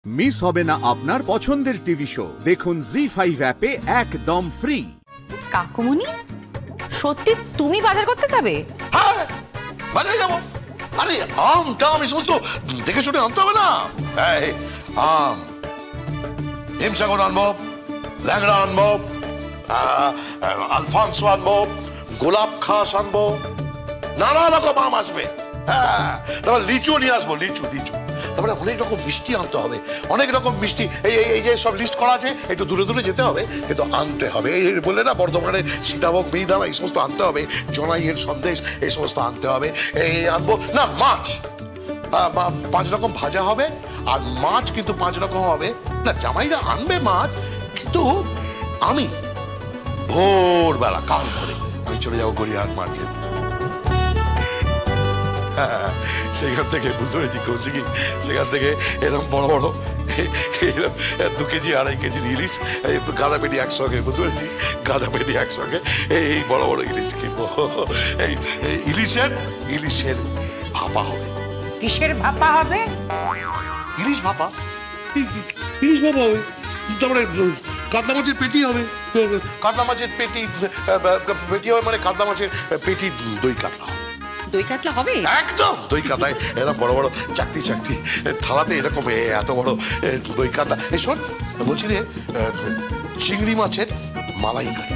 Miss হবে না আপনার পছন্দের টিভি শো। দেখুন জি5 অ্যাপে একদম ফ্রি। কাকুমনি, সত্যি তুমি বাজার করতে যাবে? হ্যাঁ, বাজারে যাবো। আরে আমটা আমি সমস্ত দেখে শুনে আনতে হবে না। আম, হিমসাগর আনবো, ল্যাংড়া আনবো, আলফানসো আনবো, গোলাপ খাস আনবো, নানা রকম আম আসবে। হ্যাঁ, তারপর লিচু নিয়ে আসবো, লিচু লিচু। তারপরে অনেক রকম মিষ্টি আনতে হবে, অনেক রকম মিষ্টি। এই যে সব লিস্ট করা আছে, একটু দূরে দূরে যেতে হবে, কিন্তু আনতে হবে। এই বললে না, বর্ধমানের সীতাভোগ, মিহিদানা, এই সমস্ত আনতে হবে। জনাইয়ের সন্দেশ, এই সমস্ত আনতে হবে। এই আনবো না, মাছ 5 রকম ভাজা হবে। আর মাছ কিন্তু 5 রকম হবে না। জামাইরা আনবে মাছ, কিন্তু আমি ভোরবেলা কাল করে আমি চলে যাবো গড়িয়াহাট মার্কেট। সেখান থেকে বুঝতে পেরেছি কৌশিকী, সেখান থেকে এরকম বড় বড় 2 কেজি 2.5 কেজির ইলিশ, গাদা পেটি একসঙ্গে, বুঝতে পেরেছি, গাদা পেটি একসঙ্গে এই বড় বড় ইলিশ কিনবো। এই ইলিশের ভাপা হবে। কিসের ভাপা হবে? ইলিশ ভাপা, ইলিশ ভাপা হবে। তারপরে কাতলা মাছের পেটি হবে। কাতলা মাছের পেটি হবে মানে কাতলা মাছের পেটি দই কাতলা। দই কাতলা হবে? একদম দই কাতলায় এরকম বড় বড় চাকতি থালাতে এরকম এত বড় দই কাতলা। এই শোন, বলছি রে, চিংড়ি মাছের মালাইকারি।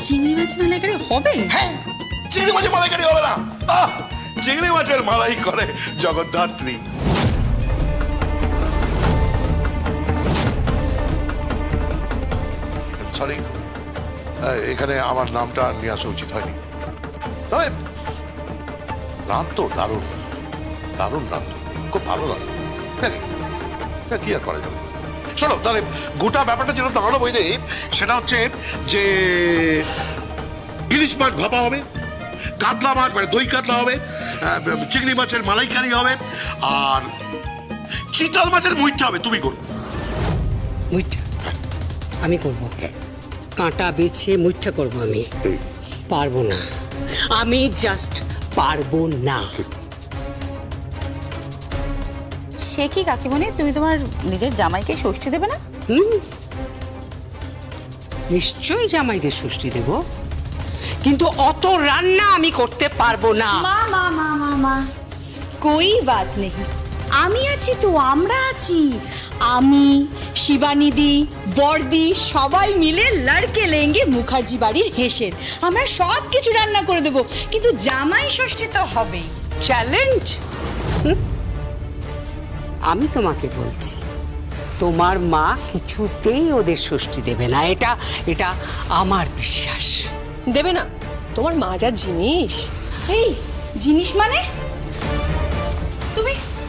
চিংড়ি মাছ মালাইকারি হবে? হ্যাঁ, চিংড়ি মাছের মালাইকারি হবে না? চিংড়ি মাছের মালাই করে জগদ্ধাত্রী। সরি, এখানে আমার নামটা নিয়ে আসা উচিত হয়নি। তবে রাত তো দারুণ দারুণ রাত, খুব ভালো রাত। কি আর করা যাবে। শোনো, তাহলে গোটা ব্যাপারটা যেটা দাঁড়ানো বইতে, সেটা হচ্ছে যে ইলিশ মাছ ভাপা হবে, কাতলা মাছ মানে দই কাতলা হবে, চিংড়ি মাছের মালাইকারি হবে, আর চিতল মাছের মুইঠা হবে। তুমি করো। মুইঠা আমি করবো? কাঁটা বেছে মুইঠা করবো? আমি পারবো না, আমি জাস্ট পারবো না। সে কি কাকিমনি, তুমি তোমার নিজের জামাইকে ষষ্ঠী দেবে না? নিশ্চয়ই জামাইদের ষষ্ঠী দেব, কিন্তু অত রান্না আমি করতে পারবো না। মা মা মা মা মা কোই বাত নেই, আমি আছি তো, আমরা আছি। আমি, শিবানিদি, বর্দি সবাই মিলে লড়কে লেঙ্গে মুখার্জি বাড়ির হেসের। আমরা সব কিছু রান্না করে দেবো, কিন্তু জামাই ষষ্ঠী তো হবেই। চ্যালেঞ্জ? আমি তোমাকে বলছি, তোমার মা কিছুতেই ওদের ষষ্ঠী দেবে না। এটা আমার বিশ্বাস। দেবে না? তোমার মা যা জিনিস। এই জিনিস মানে?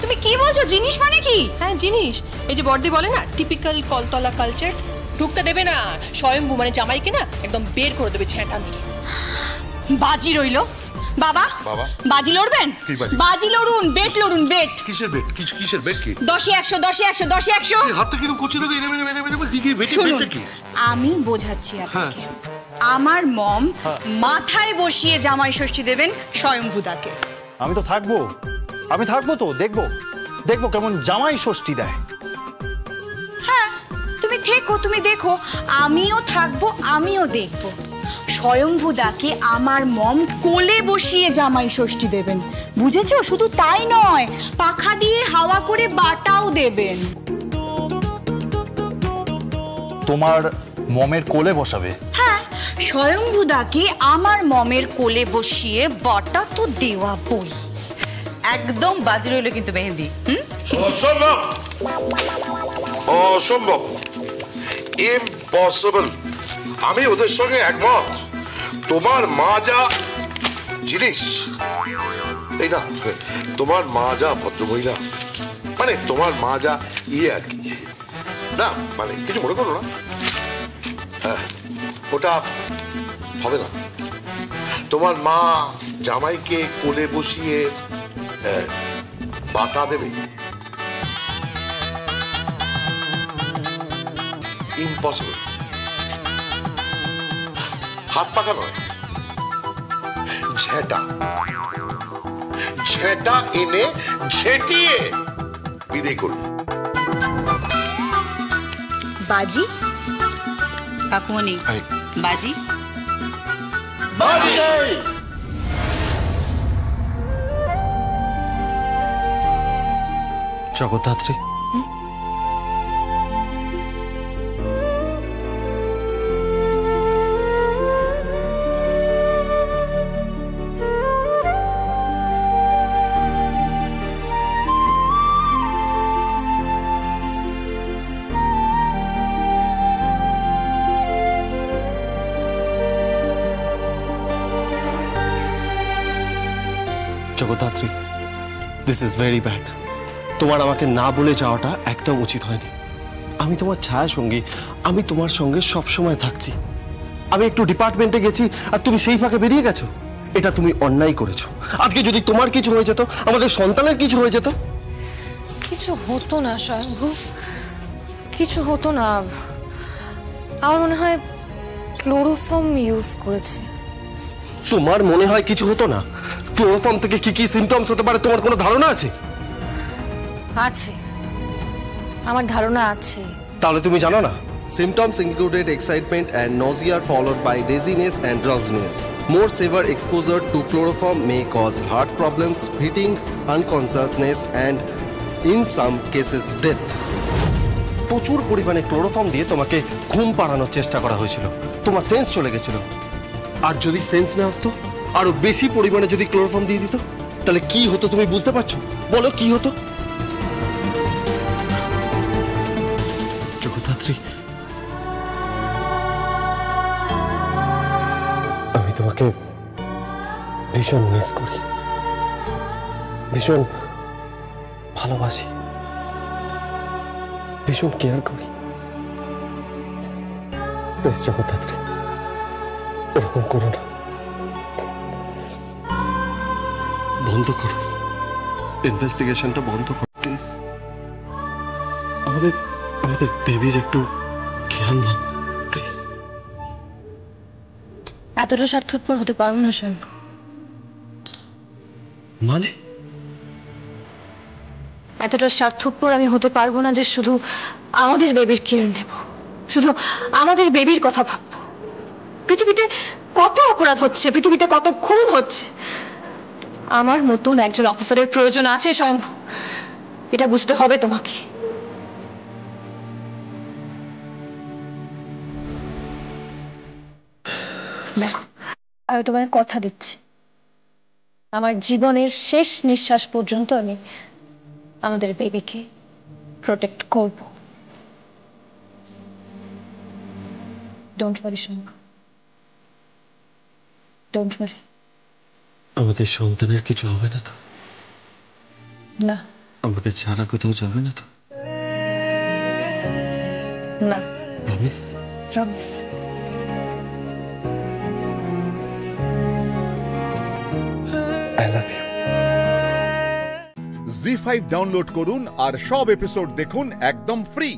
তুমি কি বলছো? জিনিস মানে কি? হ্যাঁ, জিনিস। এই যে বর্দি বলে না, টিপিক্যাল কলতলা কালচার। ঢুকতে দেবে না। স্বয়ম্ভু মানে জামাইকে না একদম বের করে দেবে ছেঁটা মেরে। বাজি রইলো। বাবা বাজি লড়বেন? বাজি লড়ুন, বেট লড়ুন। বেট? কিসের বেট? কিসের বেট? কি 10-100 10-100 10-100? হাতটা কিরকম করছে দেখো। আমি বোঝাচ্ছি আপনাকে। আমার মম মাথায় বসিয়ে জামাই ষষ্ঠী দেবেন স্বয়ম্ভুদাকে। আমি তো থাকবো, আমি থাকবো তো, দেখবো কেমন জামাই ষষ্ঠী দেয়। হ্যাঁ, তুমি দেখো, আমিও থাকবো, আমিও দেখবো। স্বয়ম্ভুদাকে আমার মম কোলে বসিয়ে জামাই ষষ্ঠী দেবেন, বুঝেছো? শুধু তাই নয়, পাখা দিয়ে হাওয়া করে বাটাও দেবেন। তোমার মমের কোলে বসাবে? হ্যাঁ, স্বয়ম্ভুদাকে আমার মমের কোলে বসিয়ে বাটা তো দেওয়া বই। একদম বাজি রইল কিন্তু মেহেন্দি। অসম্ভব, অসম্ভব, ইম্পসিবল। আমি ওদের সঙ্গে একমত। তোমার মা যা জিনিস, এই না, তোমার মা যা ভদ্রমহিলা, মানে তোমার মা যা আর কি, না মানে কিছু মনে করো না, ওটা হবে না। তোমার মা জামাইকে কোলে বসিয়ে বাটা দেবে? ইম্পসিবল। হাত পাকা নয়, ঝেঁটা ঝেঁটা এনে ঝেঁটিয়ে বিদায় করবে। বাজি কাকুমনি, বাজি Jagaddhatri, Jagaddhatri, this is very bad. তোমার আমাকে না বলে যাওয়াটা একদম উচিত হয়নি। আমি তোমার ছায়া সঙ্গী, আমি তোমার সঙ্গে সব সময় থাকছি। আমি একটু ডিপার্টমেন্টে গেছি আর তুমি সেই ফাঁকে বেরিয়ে গেছো। এটা তুমি অন্যায় করেছো। আজকে যদি তোমার কিছু হয়ে যেত, আমাদের সন্তানের কিছু হয়ে যেত। কিছু হতো না স্বয়ংভু, কিছু হতো না। আমার মনে হয় ক্লোরোফর্ম ইউজ করেছে। তোমার মনে হয় কিছু হতো না? ক্লোরোফর্ম থেকে কি কি সিমটমস হতে পারে তোমার কোনো ধারণা আছে? আছে, আমার ধারণা আছে। তাহলে তুমি জানো না? Symptoms included excitement and nausea followed by dizziness and drowsiness. More severe exposure to chloroform may cause heart problems, breathing, unconsciousness and in some cases death. প্রচুর পরিমাণে ক্লোরোফর্ম দিয়ে তোমাকে ঘুম পাড়ানোর চেষ্টা করা হয়েছিল। তোমার সেন্স চলে গেছিল। আর যদি সেন্স না আসতো, আরো বেশি পরিমাণে যদি ক্লোরোফর্ম দিয়ে দিত, তাহলে কি হতো তুমি বুঝতে পারছো? বলো কি হতো? জগদ্ধাত্রী, আমি তোমাকে ভীষণ মিস করি, ভীষণ ভালোবাসি, ভীষণ কেয়ার করি। প্লিজ জগদ্ধাত্রী, এরকম করো না, বন্ধ করো, ইনভেস্টিগেশনটা বন্ধ করো প্লিজ। আমাদের বেবির একটু খেয়াল না প্লিজ। এতটা স্বার্থপর হতে পারবো না স্যার। মানে এতটা স্বার্থপর আমি হতে পারবো না যে শুধু আমাদের বেবির কেয়ার নেব, শুধু আমাদের বেবির কথা ভাববো। পৃথিবীতে কত অপরাধ হচ্ছে, পৃথিবীতে কত খুন হচ্ছে। আমার মতন একজন অফিসারের প্রয়োজন আছে স্বয়ং, এটা বুঝতে হবে তোমাকে। দেখো, আমি তোমায় কথা দিচ্ছি, আমার জীবনের শেষ নিঃশ্বাস পর্যন্ত আমি আমাদের বেবিকে প্রোটেক্ট করব। ডোন্ট ওয়ারি শোনা, ডোন্ট ওয়ারি। আমাদের সন্তানের কিছু হবে না তো? না। আমাকে ছাড়া কোথাও যাবে না তো? না। Promise? Promise. I love you. ZEE5 download করুন আর সব এপিসোড দেখুন একদম ফ্রি।